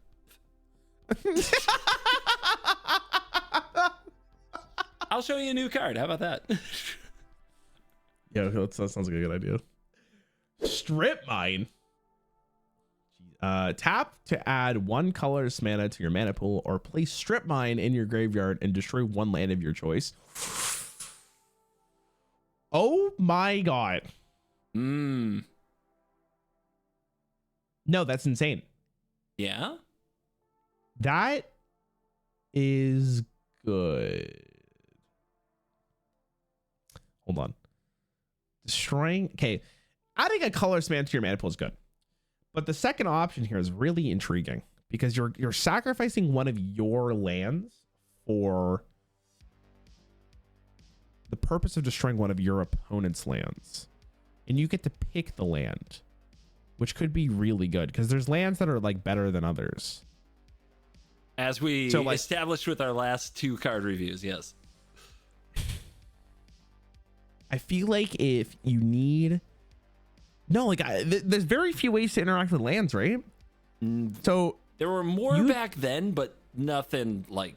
I'll show you a new card. How about that? Yeah, that sounds like a good idea. Strip Mine. Tap to add 1 colorless mana to your mana pool, or place Strip Mine in your graveyard and destroy 1 land of your choice. Oh my god. No, that's insane. Yeah? That is good. Hold on. Destroying. Okay. Adding a colorless mana to your mana pool is good. But the second option here is really intriguing, because you're sacrificing one of your lands for the purpose of destroying one of your opponent's lands. And you get to pick the land, which could be really good, because there's lands that are like better than others. As we established with our last 2 card reviews, yes. I feel like if you need... No, there's very few ways to interact with lands, right? So there were more back then, but nothing like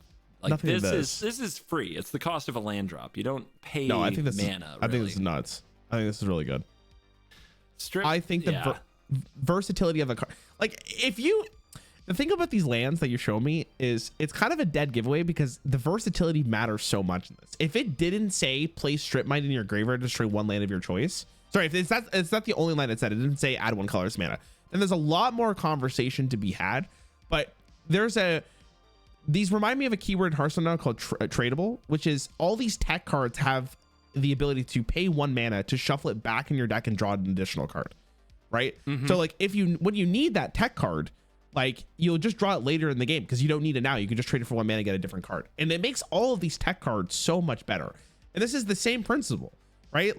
nothing this is free. It's the cost of a land drop. You don't pay mana. I think this is nuts. I think this is really good. I think the versatility of the card, the thing about these lands that you show me is it's kind of a dead giveaway, because the versatility matters so much in this. If it didn't say place Strip Mine in your graveyard to destroy 1 land of your choice, sorry, if it's not the only line it said, it didn't say add 1 colorless mana, then there's a lot more conversation to be had. But these remind me of a keyword in Hearthstone now called tradable, which is all these tech cards have the ability to pay 1 mana to shuffle it back in your deck and draw an additional card, right? So when you need that tech card, you'll just draw it later in the game, because you don't need it now. You can just trade it for 1 mana and get a different card, and it makes all of these tech cards so much better. And this is the same principle, right?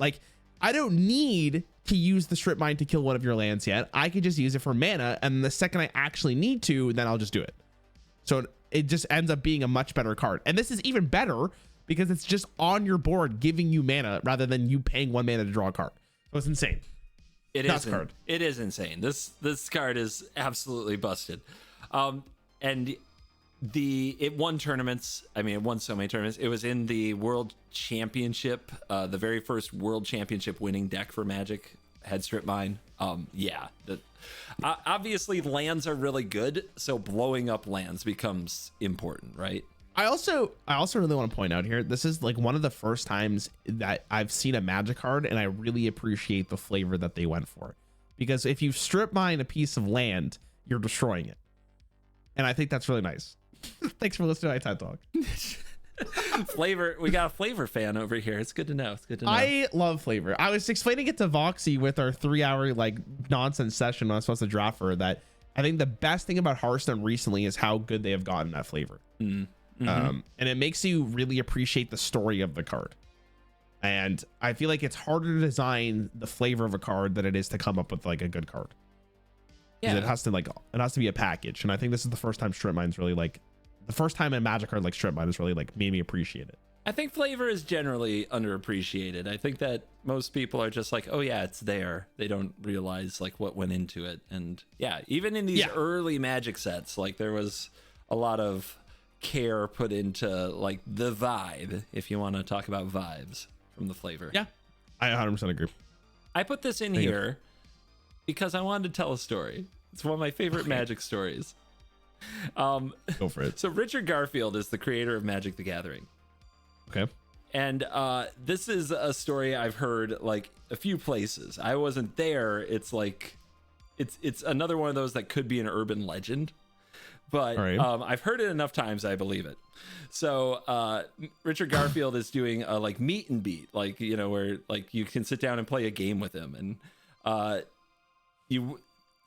I don't need to use the Strip Mine to kill one of your lands yet. I could just use it for mana, and the second I actually need to, then I'll just do it. So it just ends up being a much better card. And this is even better because it's just on your board giving you mana rather than you paying 1 mana to draw a card. So it's insane. It is insane. This card is absolutely busted. And it won tournaments. I mean, it won so many tournaments. It was in the World Championship, the very first World Championship winning deck for Magic had strip mine, yeah, obviously lands are really good, so blowing up lands becomes important, right? I also really want to point out here, this is like one of the first times that I've seen a Magic card, and I really appreciate the flavor that they went for, because if you strip mine a piece of land, you're destroying it, and I think that's really nice. Thanks for listening to my TED Talk. Flavor, we got a flavor fan over here. It's good to know. It's good to know. I love flavor. I was explaining it to Voxy with our 3-hour like nonsense session when I was supposed to draft for her, that I think the best thing about Hearthstone recently is how good they have gotten at flavor. Mm-hmm. And it makes you really appreciate the story of the card. And I feel like it's harder to design the flavor of a card than it is to come up with like a good card. Yeah, it has to be a package. And I think this is the first time Strip Mine's really like, the first time a Magic card like Strip Mine has really like made me appreciate it. I think flavor is generally underappreciated. I think that most people are just like, oh yeah, it's there. They don't realize like what went into it. And yeah, even in these early Magic sets, like there was a lot of care put into like the vibe, if you want to talk about vibes from the flavor. Yeah, I 100% agree. I put this in here because I wanted to tell a story. It's one of my favorite Magic stories. Go for it. So Richard Garfield is the creator of Magic the Gathering. Okay. And this is a story I've heard like a few places. I wasn't there. It's like it's another one of those that could be an urban legend, but I've heard it enough times I believe it. So Richard Garfield is doing a like meet and beat, like, you know, where like you can sit down and play a game with him, and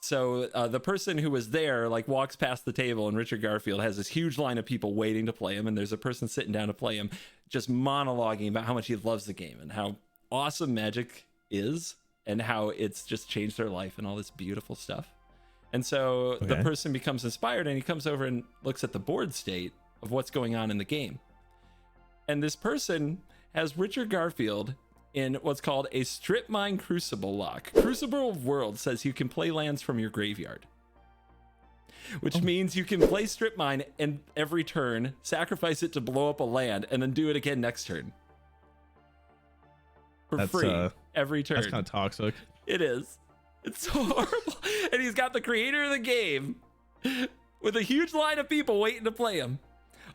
So the person who was there like walks past the table, and Richard Garfield has this huge line of people waiting to play him, and there's a person sitting down to play him, just monologuing about how much he loves the game and how awesome Magic is and how it's just changed their life and all this beautiful stuff. And so the person becomes inspired, and he comes over and looks at the board state of what's going on in the game. And this person has Richard Garfield in what's called a Strip Mine Crucible Lock. Crucible World says you can play lands from your graveyard, which means you can play Strip Mine and every turn sacrifice it to blow up a land, and then do it again next turn for free every turn. That's kind of toxic. It is. It's so horrible. And he's got the creator of the game with a huge line of people waiting to play him,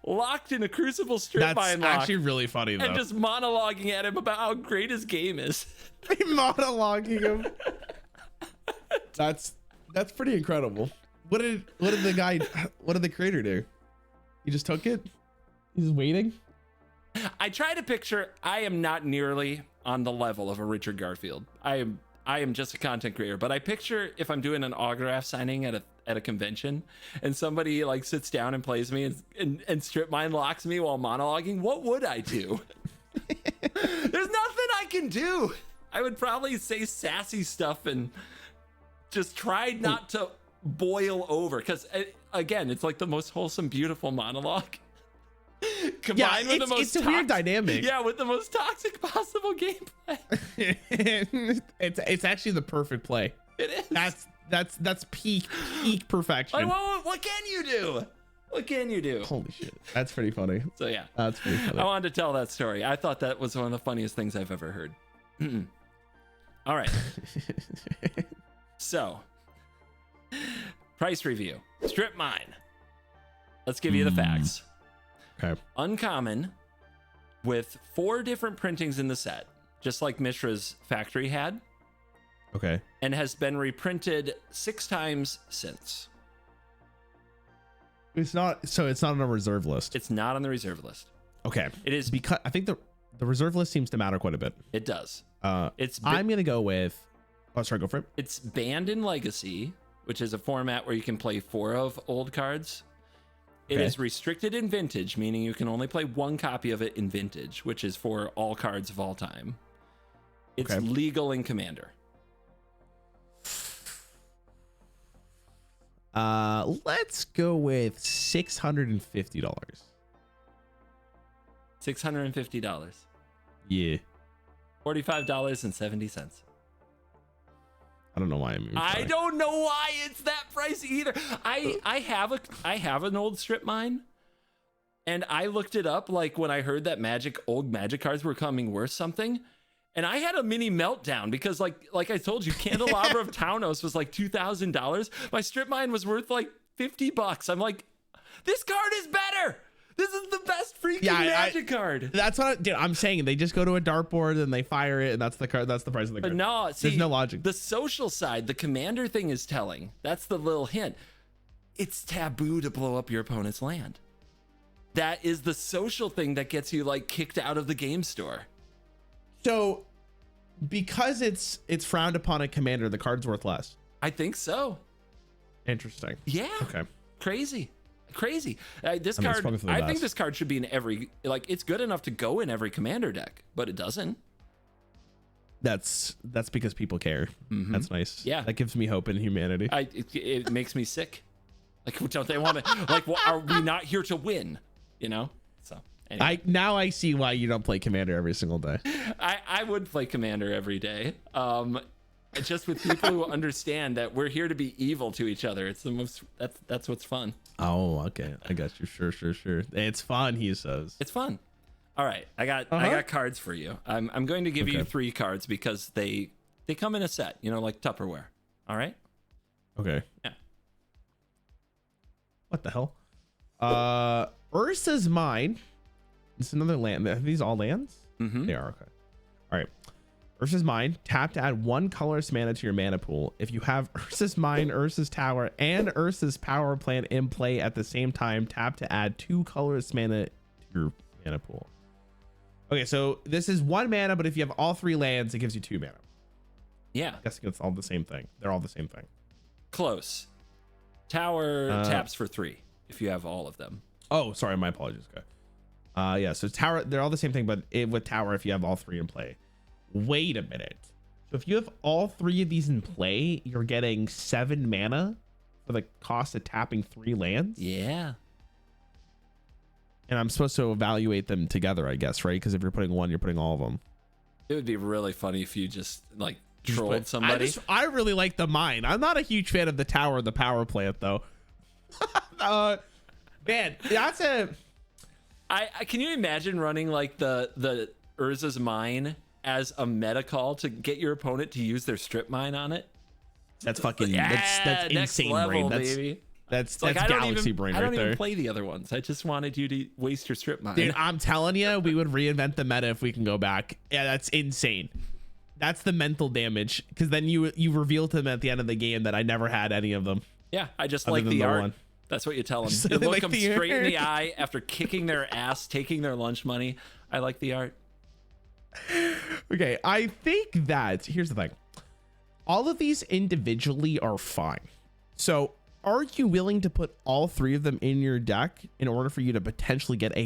locked in a Crucible Strip Mine lock. That's actually really funny, though. And just monologuing at him about how great his game is. Monologuing him. That's pretty incredible. What did the creator do? He just took it? He's just waiting? I try to picture, I am not nearly on the level of a Richard Garfield. I am just a content creator, but I picture if I'm doing an autograph signing at a convention and somebody like sits down and plays me and Strip Mine locks me while monologuing, what would I do? There's nothing I can do. I would probably say sassy stuff and just try not to boil over, because again, it's like the most wholesome, beautiful monologue combined with the most it's a weird dynamic. Yeah, with the most toxic possible gameplay. it's actually the perfect play. It is. That's peak perfection. Like, what can you do? What can you do? Holy shit, that's pretty funny. So yeah, that's pretty funny. I wanted to tell that story. I thought that was one of the funniest things I've ever heard. All right. So, price review. Strip Mine. Let's give you the facts. Okay. Uncommon, with 4 different printings in the set, just like Mishra's factory had. Okay. And has been reprinted 6 times since. It's not on a reserve list. It's not on the reserve list. Okay. It is, because I think the reserve list seems to matter quite a bit. It does. I'm gonna go with. Oh, sorry. Go for it. It's banned in Legacy, which is a format where you can play 4 of old cards. It is restricted in Vintage, meaning you can only play 1 copy of it in Vintage, which is for all cards of all time. It's legal in Commander. Let's go with $650. $650. Yeah. $45.70. I don't know why I don't know why it's that pricey either. I have an old Strip Mine, and I looked it up like when I heard that old Magic cards were coming worth something, And I had a mini meltdown because like I told you, Candelabra of Taunos was like $2,000. My strip mine was worth like $50. I'm like, this card is better. This is the best freaking Magic card. That's what I'm saying. They just go to a dartboard and they fire it, and that's the card. That's the price of the card. But no, see, there's no logic. The social side, the commander thing is telling. That's the little hint. It's taboo to blow up your opponent's land. That is the social thing that gets you like kicked out of the game store. So, because it's frowned upon a commander, the card's worth less. I think so. Interesting. Yeah. Okay. Crazy. This I card, I think this card should be in every, like, it's good enough to go in every commander deck, but it doesn't. That's because people care. That's nice. Yeah. That gives me hope in humanity. It makes me sick. Like, don't they want to, like, well, are we not here to win? You know? So anyway. Now I see why you don't play commander every single day. I would play commander every day. Just with people who understand that we're here to be evil to each other. It's the most, that's what's fun. Oh, okay. I got you. Sure. It's fun, he says. It's fun. All right. I got cards for you. I'm going to give you 3 cards because they come in a set, you know, like Tupperware. All right? Okay. Yeah. What the hell? Ursa's Mine. It's another land. Are these all lands? They are. Okay. All right. Ursa's Mine. Tap to add 1 colorless mana to your mana pool. If you have Ursa's Mine, Ursa's Tower, and Ursa's Power Plant in play at the same time, tap to add 2 colorless mana to your mana pool. Okay, so this is 1 mana, but if you have all 3 lands, it gives you 2 mana. Yeah. I guess it's all the same thing. They're all the same thing. Close. Tower taps for 3 if you have all of them. Oh, sorry. My apologies. Okay. Yeah, so Tower, they're all the same thing, but with Tower, if you have all 3 in play. Wait a minute. So if you have all 3 of these in play, you're getting 7 mana for the cost of tapping 3 lands? Yeah. And I'm supposed to evaluate them together, I guess, right? Because if you're putting 1, you're putting all of them. It would be really funny if you just like trolled somebody. I really like the Mine. I'm not a huge fan of the Tower or the Power Plant, though. Man, that's a... I can you imagine running like the Urza's Mine as a meta call to get your opponent to use their strip mine on it? That's fucking that's insane level, brain. Baby. That's like, galaxy brain right there. I don't even play the other ones. I just wanted you to waste your strip mine. Dude, I'm telling you, we would reinvent the meta if we can go back. Yeah, that's insane. That's the mental damage, because then you reveal to them at the end of the game that I never had any of them. Yeah, I just like the art. One. That's what you tell them. You look them straight in the eye after kicking their ass, taking their lunch money. I like the art. Okay, I think that here's the thing. All of these individually are fine. So are you willing to put all 3 of them in your deck in order for you to potentially get a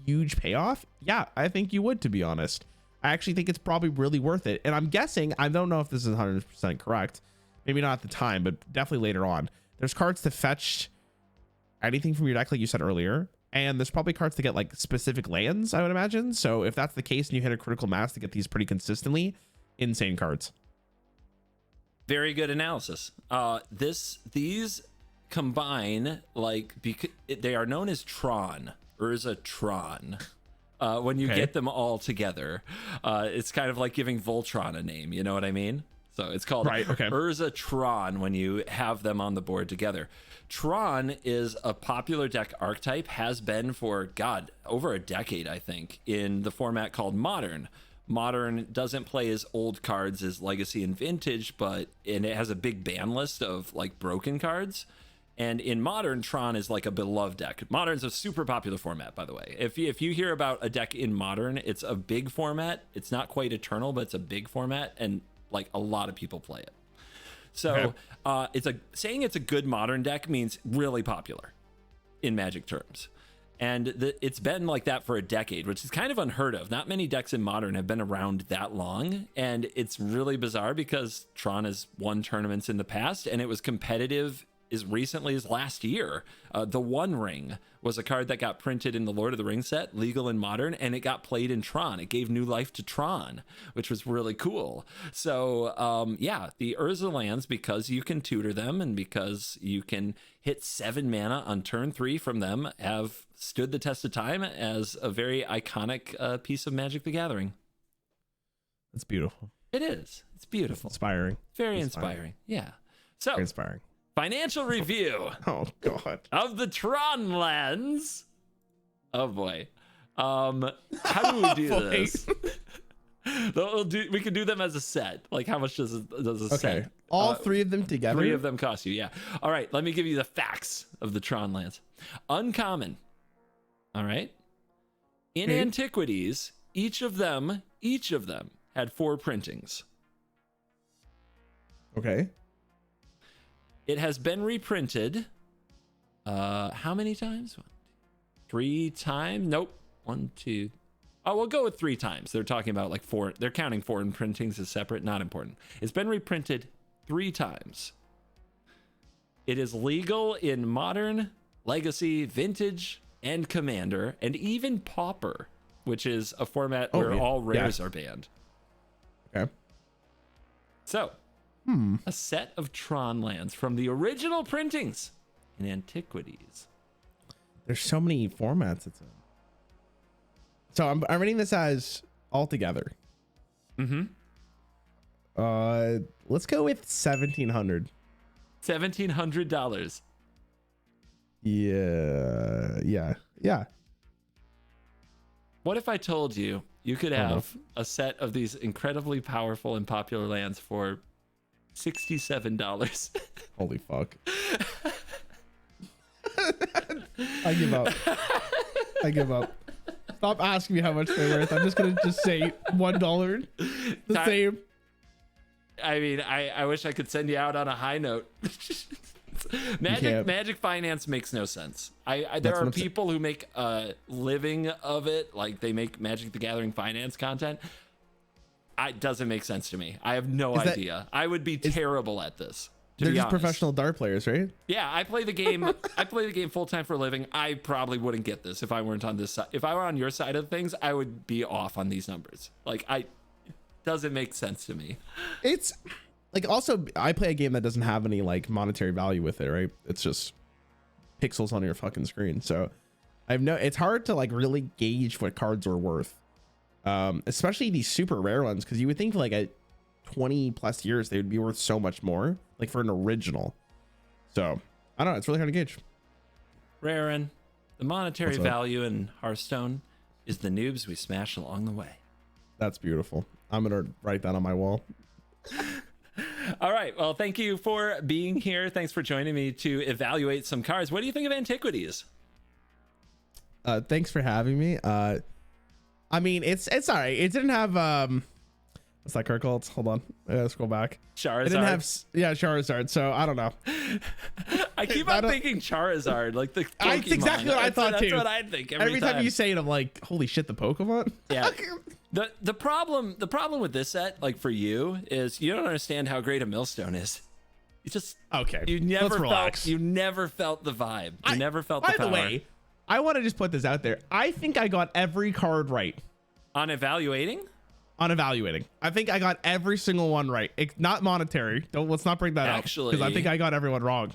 huge payoff? Yeah, I think you would, to be honest. I actually think it's probably really worth it. And I'm guessing, I don't know if this is 100% correct. Maybe not at the time, but definitely later on. There's cards to fetch anything from your deck, like you said earlier. And there's probably cards to get like specific lands, I would imagine. So if that's the case and you hit a critical mass to get these pretty consistently, insane cards. Very good analysis. These combine, like, they are known as Tron, Urza Tron. When you get them all together, it's kind of like giving Voltron a name. You know what I mean? So it's called Urza Tron when you have them on the board together. Tron is a popular deck archetype, has been for, God, over a decade, I think, in the format called Modern. Modern doesn't play as old cards as Legacy and Vintage, and it has a big ban list of like broken cards. And in Modern, Tron is like a beloved deck. Modern's a super popular format, by the way. If you hear about a deck in Modern, it's a big format. It's not quite Eternal, but it's a big format, and like a lot of people play it. So saying it's a good Modern deck means really popular in Magic terms. And it's been like that for a decade, which is kind of unheard of. Not many decks in Modern have been around that long. And it's really bizarre because Tron has won tournaments in the past, and it was competitive as recently as last year. The One Ring was a card that got printed in the Lord of the Rings set, legal in Modern, and it got played in Tron. It gave new life to Tron, which was really cool. So yeah, the Urza lands, because you can tutor them and because you can hit 7 mana on turn 3 from them, have stood the test of time as a very iconic piece of Magic the Gathering. That's beautiful. It is. It's beautiful. Inspiring. Very inspiring. Yeah. So, Very inspiring. financial review Oh God. of the Tron lands. Oh boy. How do we do this? We can do them as a set. Like, how much does a set? All three of them together. 3 of them cost you, yeah. All right, let me give you the facts of the Tron lands. Uncommon. All right. In Antiquities, each of them had 4 printings. Okay. It has been reprinted. How many times? 3 times? Nope. 1, 2. Oh, we'll go with 3 times. They're talking about like 4. They're counting foreign printings as separate. Not important. It's been reprinted 3 times. It is legal in Modern, Legacy, Vintage, and Commander, and even Pauper, which is a format where all rares are banned. Okay. So, a set of Tron lands from the original printings in Antiquities. There's so many formats it's in. So I'm reading this as all together. Mm-hmm. Let's go with $1,700. $1,700. Yeah. What if I told you you could have a set of these incredibly powerful and popular lands for $67? Holy fuck. I give up. Stop asking me how much they're worth. I'm just gonna say $1. The same. I mean, I wish I could send you out on a high note. Magic finance makes no sense. There are people who make a living of it, like they make Magic the Gathering finance content. It doesn't make sense to me. I have no idea. I would be terrible at this. They're just professional dart players, right? Yeah, I play the game. I play the game full time for a living. I probably wouldn't get this if I weren't on this side. If I were on your side of things, I would be off on these numbers. Like, it doesn't make sense to me. It's like, also, I play a game that doesn't have any like monetary value with it, right? It's just pixels on your fucking screen. So it's hard to like really gauge what cards are worth, especially these super rare ones, because you would think like at 20 plus years they would be worth so much more, like for an original. So I don't know, it's really hard to gauge. Rarran, the monetary value in Hearthstone is the noobs we smash along the way. That's beautiful. I'm gonna write that on my wall. All right, well, thank you for being here. Thanks for joining me to evaluate some cards. What do you think of Antiquities? Thanks for having me. I mean, it's all right. It didn't have what's that card called? Hold on, I gotta scroll back. Charizard. It didn't have Charizard, so I don't know. I keep on thinking Charizard, like the Pokemon. That's exactly what I thought too. That's what I think every time you say it. I'm like, holy shit, the Pokemon. Yeah. The problem with this set, like for you, is you don't understand how great a millstone is. You just You never felt the vibe. You never felt the power. By the way, I want to just put this out there. I think I got every card right on evaluating. I think I got every single one right. It's not monetary. Let's not bring that up, because I think I got everyone wrong.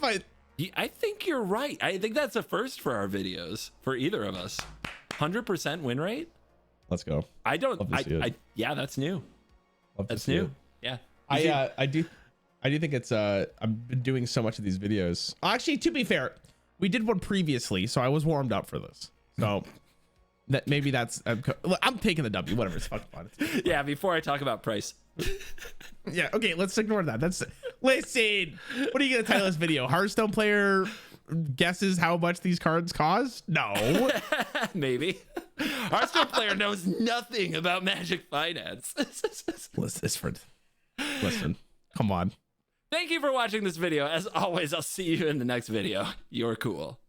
But I think you're right. I think that's a first for our videos, for either of us. 100% win rate. Let's go. Yeah, that's new. That's new. Yeah. I do think it's I've been doing so much of these videos. Actually, to be fair, we did one previously, so I was warmed up for this. So I'm taking the W. Whatever, it's fucking fun. Yeah. Before I talk about price. Yeah. Okay. Let's ignore that. Listen. What are you gonna title this video? Hearthstone player guesses how much these cards cost? No. Maybe. Hearthstone player knows nothing about Magic finance. Listen. Come on. Thank you for watching this video. As always, I'll see you in the next video. You're cool.